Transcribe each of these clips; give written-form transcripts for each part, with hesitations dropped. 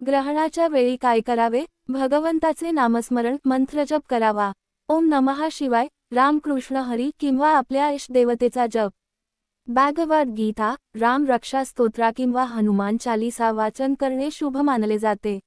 ग्रहणाच्या वेळी काय करावे? भगवंताचे नामस्मरण, मंत्रजप करावा. ओम नमः शिवाय, रामकृष्ण हरी किंवा आपल्या इष्टदेवतेचा जप. भागवत गीता, राम रक्षा स्तोत्रा किंवा हनुमान चालीसा वाचन करणे शुभ मानले जाते.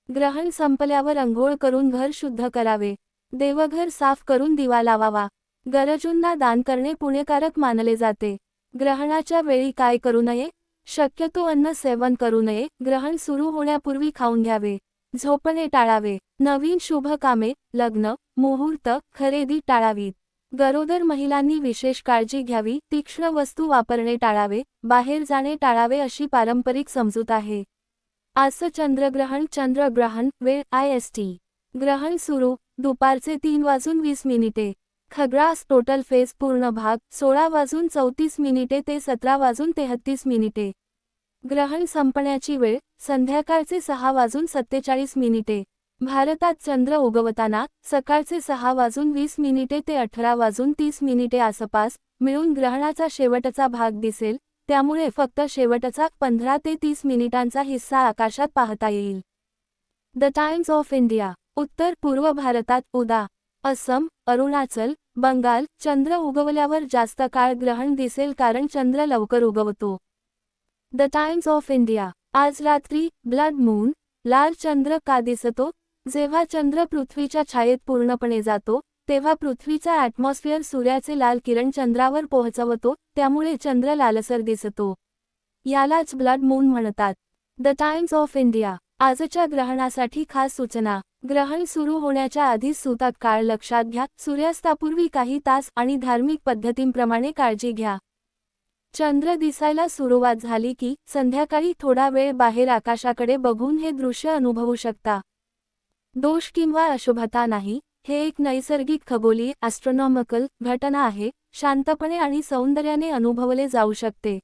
ग्रहण संपल्यावर अंघोळ करून घर शुद्ध करावे. देवघर साफ करून दिवा लावावा. गरजूंना दान करणे पुण्यकारक मानले जाते. ग्रहणाच्या वेळी काय करू नये? शक्यतो अन्न सेवन करू नये. ग्रहण सुरू होण्यापूर्वी खाऊन घ्यावे. झोपणे टाळावे. नवीन शुभ कामे, लग्न, मुहूर्त, खरेदी टाळावीत. गरोदर महिलांनी विशेष काळजी घ्यावी. तीक्ष्ण वस्तू वापरणे टाळावे. बाहेर जाणे टाळावे अशी पारंपरिक समजूत आहे. आजचं चंद्रग्रहण वेळ IST. ग्रहण सुरू दुपारचे 3:20 खग्रास टोटल फेज पूर्ण भाग 16:34 ते 17:33. ग्रहण संपण्याची वेळ संध्याकाळचे 6:47. भारतात चंद्र उगवताना सकाळचे 6:20 ते 18:30 आसपास मिळून ग्रहणाचा शेवटचा भाग दिसेल. त्यामुळे फक्त शेवटचा 15 ते 30 मिनिटांचा हिस्सा आकाशात पाहता येईल. The times of India. उत्तर पूर्व भारतात उदा. असम, अरुणाचल, बंगाल चंद्र उगवल्यावर जास्त काळ ग्रहण दिसेल कारण चंद्र लवकर उगवतो. The times of India. आज रात्री ब्लड मून, लाल चंद्र का दिसतो? जेव्हा चंद्र पृथ्वीच्या छायेत पूर्णपणे जातो तेव्हा पृथ्वीचा ॲटमॉस्फिअर सूर्याचे लाल किरण चंद्रावर पोहोचवतो, त्यामुळे चंद्र लालसर दिसतो. यालाच ब्लड मून म्हणतात. The times of India. आजच्या ग्रहणासाठी खास सूचना. ग्रहण सुरू होण्याच्या आधीच सूतक काळ लक्षात घ्या. सूर्यास्तापूर्वी काही तास आणि धार्मिक पद्धतींप्रमाणे काळजी घ्या. चंद्र दिसायला सुरुवात झाली की संध्याकाळी थोडा वेळ बाहेर आकाशाकडे बघून हे दृश्य अनुभवू शकता. दोष किंवा अशुभता नाही. हे एक नैसर्गिक खगोलीय ॲस्ट्रॉनॉमिकल घटना आहे. शांतपणे आणि सौंदर्याने अनुभवले जाऊ शकते.